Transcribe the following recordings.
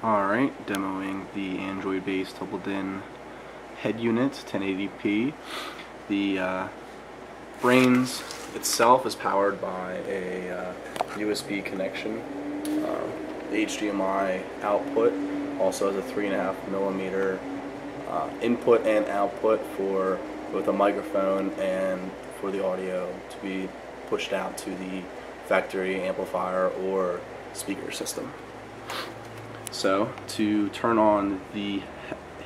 Alright, demoing the Android-based doubled-in head unit, 1080p. The brains itself is powered by a USB connection. The HDMI output also has a 3.5mm input and output for both a microphone and for the audio to be pushed out to the factory amplifier or speaker system. So to turn on the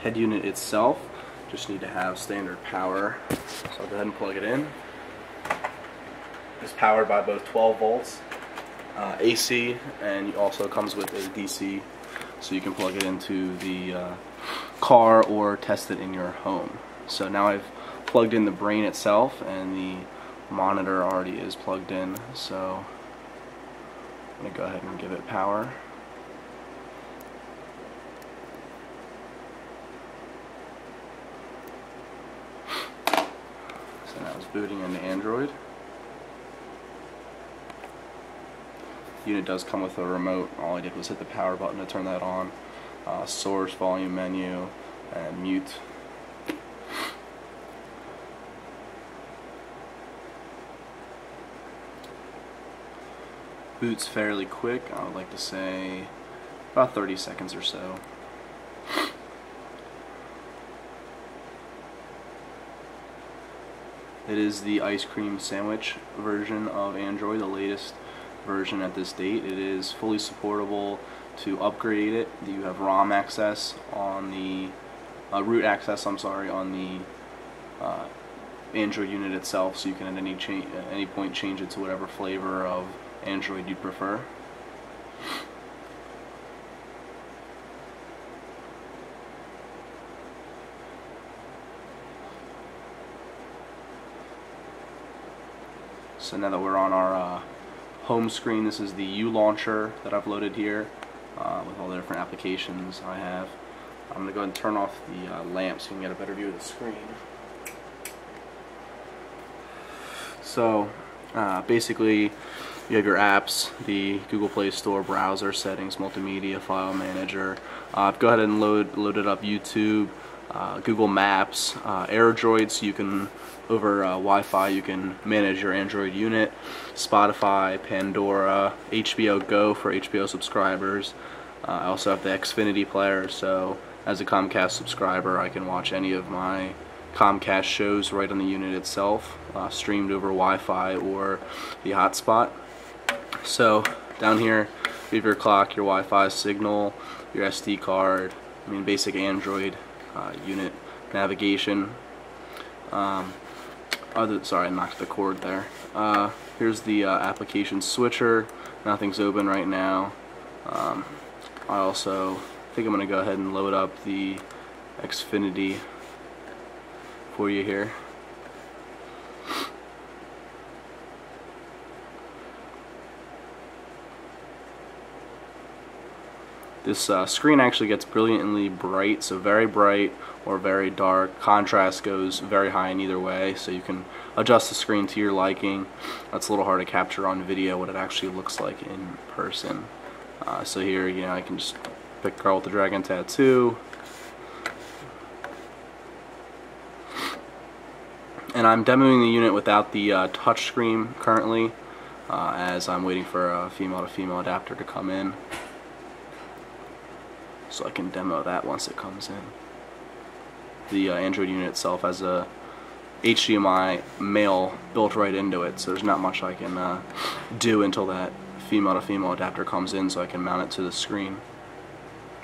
head unit itself, just need to have standard power. So I'll go ahead and plug it in. It's powered by both 12 volts AC, and it also comes with a DC, so you can plug it into the car or test it in your home. So now I've plugged in the brain itself, and the monitor already is plugged in, so I'm going to go ahead and give it power. So now it's booting into Android. The unit does come with a remote. All I did was hit the power button to turn that on. Source, volume menu, and mute. Boots fairly quick. I would like to say about 30 seconds or so. It is the ice cream sandwich version of Android, the latest version at this date. It is fully supportable to upgrade it. You have ROM access on the root access, on the Android unit itself, so you can at any point change it to whatever flavor of Android you'd prefer. So now that we're on our home screen, this is the U launcher that I've loaded here with all the different applications I have. I'm going to go ahead and turn off the lamp so you can get a better view of the screen. So basically you have your apps, the Google Play Store, browser settings, multimedia, file manager. Go ahead and loaded up YouTube, Google Maps, AirDroid, so you can over Wi-Fi you can manage your Android unit, Spotify, Pandora, HBO Go for HBO subscribers. I also have the Xfinity player, so as a Comcast subscriber I can watch any of my Comcast shows right on the unit itself, streamed over Wi-Fi or the hotspot. So down here you have your clock, your Wi-Fi signal, your SD card, basic Android unit navigation. Sorry, I knocked the cord there. Here's the application switcher. Nothing's open right now. I also think I'm going to go ahead and load up the Xfinity for you here. This screen actually gets brilliantly bright, so very bright or very dark. Contrast goes very high in either way, so you can adjust the screen to your liking. That's a little hard to capture on video what it actually looks like in person. So here, I can just pick Girl with the Dragon Tattoo. And I'm demoing the unit without the touch screen currently, as I'm waiting for a female-to-female adapter to come in, so I can demo that once it comes in. The Android unit itself has a HDMI male built right into it, so there's not much I can do until that female-to-female adapter comes in, so I can mount it to the screen.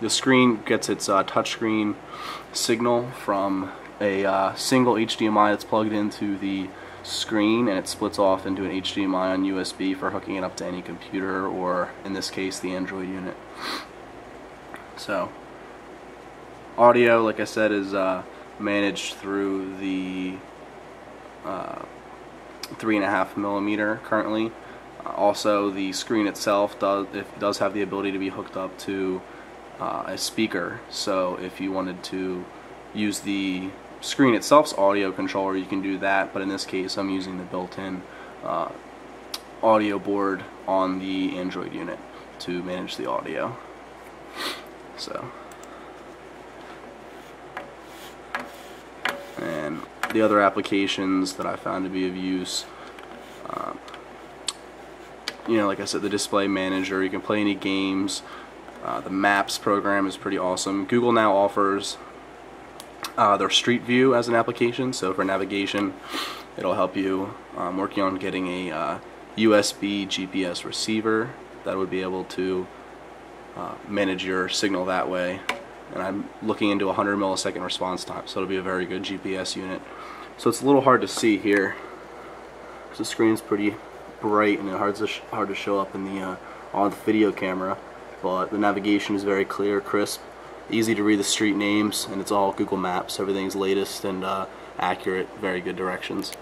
The screen gets its touchscreen signal from a single HDMI that's plugged into the screen, and it splits off into an HDMI on USB for hooking it up to any computer, or in this case the Android unit. So audio, like I said, is managed through the 3.5mm currently. Also, the screen itself does have the ability to be hooked up to a speaker, so if you wanted to use the screen itself's audio controller, you can do that, but in this case I'm using the built-in audio board on the Android unit to manage the audio. So, and the other applications that I found to be of use, you know, like I said, the display manager, you can play any games. The Maps program is pretty awesome. Google now offers their Street View as an application, so for navigation it'll help you. I'm working on getting a USB GPS receiver that would be able to manage your signal that way, and I'm looking into 100 millisecond response time, so it'll be a very good GPS unit. So it's a little hard to see here because the screen's pretty bright and it's hard to show up in the on the video camera, but the navigation is very clear, crisp, easy to read the street names, and it's all Google Maps. Everything's latest and accurate, very good directions.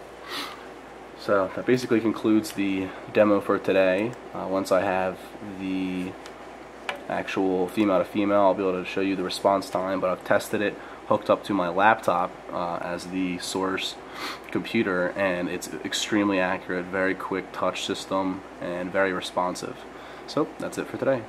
So that basically concludes the demo for today. Once I have the actual female to female, I'll be able to show you the response time, but I've tested it hooked up to my laptop as the source computer, and it's extremely accurate, very quick touch system, and very responsive. So that's it for today.